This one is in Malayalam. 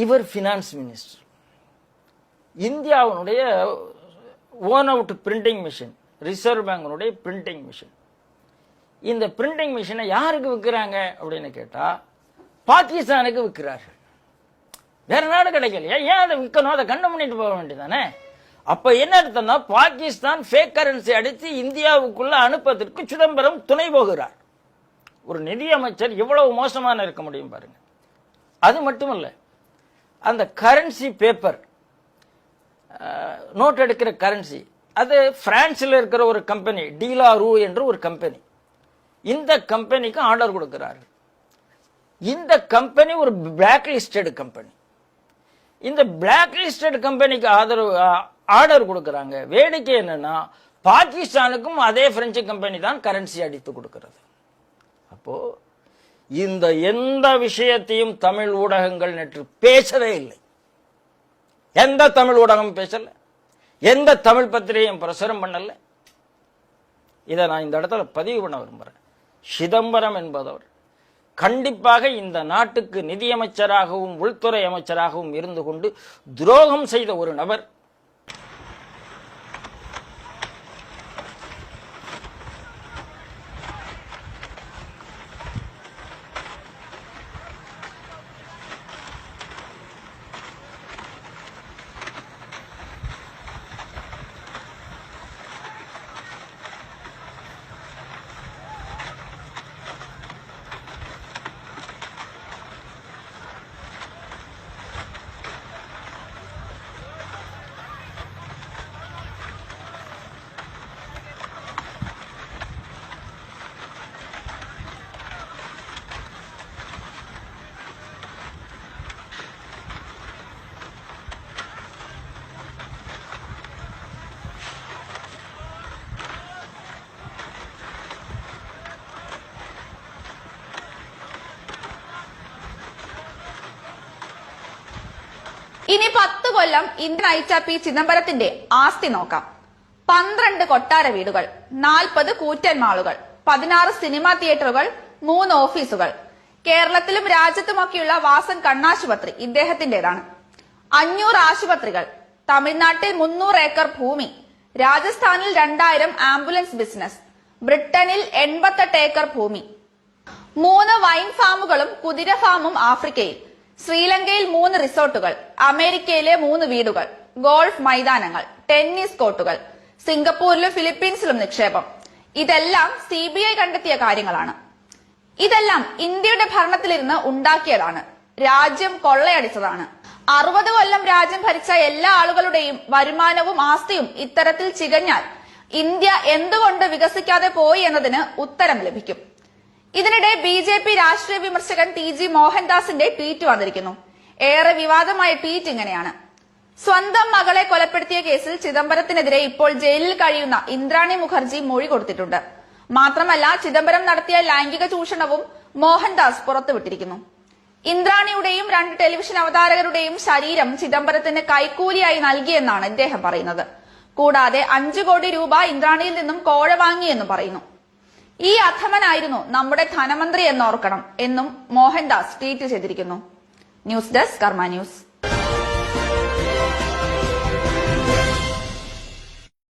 இவர் ஃபினான்ஸ் மினிஸ்டர். இந்தியாவுடைய own out printing machine, reserve பேங்கினுடைய பிரிண்டிங் மிஷின். இந்த பிரிண்டிங் மிஷினை யாருக்கு விற்கிறாங்க அப்படின்னு கேட்டா பாகிஸ்தானுக்கு விற்கிறார்கள். வேற நாடு கிடைக்கலையா? ஏன் அதை விற்கணும்? அதை கண்டம் பண்ணிட்டு போக வேண்டியதானே. அப்ப என்ன அர்த்தம்னா, பாகிஸ்தான் ஃபேக் கரன்சி அடித்து இந்தியாவுக்குள்ள அனுப்பதற்கு சிதம்பரம் துணை போகிறார். ஒரு நிதியமைச்சர் எவ்வளவு மோசமான இருக்க முடியும் பாருங்க. அது மட்டுமல்ல, அந்த கரன்சி பேப்பர், நோட் எடுக்கிற கரன்சி, அது பிரான்சில் இருக்கிற ஒரு கம்பெனி, டீலாரூ என்று ஒரு கம்பெனி. இந்த கம்பெனிக்கு ஆர்டர் கொடுக்கிறார்கள். இந்த கம்பெனி ஒரு பிளாக் லிஸ்டட் கம்பெனி. இந்த பிளாக் லிஸ்டட் கம்பெனிக்கு ஆர்டர் கொடுக்கறாங்க. வேடிக்கை என்னன்னா, பாகிஸ்தானுக்கும் அதே பிரெஞ்சு கம்பெனி தான் கரன்சி அடித்து கொடுக்கிறது. அப்போ இந்த எந்த விஷயத்தையும் தமிழ் ஊடகங்கள் நேற்று பேசவே இல்லை. எந்த தமிழ் ஊடகம் பேசல, எந்த தமிழ் பத்திரிகையும் பிரசுரம் பண்ணல. இதை நான் இந்த இடத்துல பதிவு பண்ண விரும்புறேன். சிதம்பரம் என்பவர் கண்டிப்பாக இந்த நாட்டுக்கு நிதியமைச்சராகவும் உள்துறை அமைச்சராகவும் இருந்து கொண்டு துரோகம் செய்த ஒரு நபர். ഇനി 10 കൊല്ലം ഇന്ത്യൻ അയച്ച പി ചിദംബരത്തിന്റെ ആസ്തി നോക്കാം. 12 കൊട്ടാര വീടുകൾ, 40 കൂറ്റൻ മാളുകൾ, 16 സിനിമാ തിയേറ്ററുകൾ, 3 ഓഫീസുകൾ. കേരളത്തിലും രാജ്യത്തുമൊക്കെയുള്ള വാസൻ കണ്ണാശുപത്രി ഇദ്ദേഹത്തിന്റേതാണ്. 500 ആശുപത്രികൾ, തമിഴ്നാട്ടിൽ 300 ഏക്കർ ഭൂമി, രാജസ്ഥാനിൽ 2000 ആംബുലൻസ് ബിസിനസ്, ബ്രിട്ടനിൽ 88 ഏക്കർ ഭൂമി, 3 വൈൻ ഫാമുകളും കുതിര ഫാമും ആഫ്രിക്കയിൽ, ശ്രീലങ്കയിൽ 3 റിസോർട്ടുകൾ, അമേരിക്കയിലെ 3 വീടുകൾ, ഗോൾഫ് മൈതാനങ്ങൾ, ടെന്നീസ് കോർട്ടുകൾ, സിംഗപ്പൂരിലും ഫിലിപ്പീൻസിലും നിക്ഷേപം. ഇതെല്ലാം CBI കണ്ടെത്തിയ കാര്യങ്ങളാണ്. ഇതെല്ലാം ഇന്ത്യയുടെ ഭരണത്തിലിരുന്ന് ഉണ്ടാക്കിയതാണ്. രാജ്യം കൊള്ളയടിച്ചതാണ്. 60 കൊല്ലം രാജ്യം ഭരിച്ച എല്ലാ ആളുകളുടെയും വരുമാനവും ആസ്തിയും ഇത്തരത്തിൽ ചികഞ്ഞാൽ ഇന്ത്യ എന്തുകൊണ്ട് വികസിക്കാതെ പോയി എന്നതിന് ഉത്തരം ലഭിക്കും. ഇതിനിടെ BJP രാഷ്ട്രീയ വിമർശകൻ TG മോഹൻദാസിന്റെ ട്വീറ്റ് വന്നിരിക്കുന്നു. ഏറെ വിവാദമായ ട്വീറ്റ് ഇങ്ങനെയാണ്: സ്വന്തം മകളെ കൊലപ്പെടുത്തിയ കേസിൽ ചിദംബരത്തിനെതിരെ ഇപ്പോൾ ജയിലിൽ കഴിയുന്ന ഇന്ദ്രാണി മുഖർജി മൊഴി കൊടുത്തിട്ടുണ്ട്. മാത്രമല്ല, ചിദംബരം നടത്തിയ ലൈംഗിക ചൂഷണവും മോഹൻദാസ് പുറത്തുവിട്ടിരിക്കുന്നു. ഇന്ദ്രാണിയുടെയും 2 ടെലിവിഷൻ അവതാരകരുടെയും ശരീരം ചിദംബരത്തിന് കൈക്കൂലിയായി നൽകിയെന്നാണ് ഇദ്ദേഹം പറയുന്നത്. കൂടാതെ 5 കോടി രൂപ ഇന്ദ്രാണിയിൽ നിന്നും കോഴ വാങ്ങിയെന്നും പറയുന്നു. ഈ അധമനായിരുന്നു നമ്മുടെ ധനമന്ത്രി എന്നോർക്കണം എന്നും മോഹൻദാസ് ട്വീറ്റ് ചെയ്തിരിക്കുന്നു. ന്യൂസ് ഡെസ്ക് കർമ്മ ന്യൂസ്.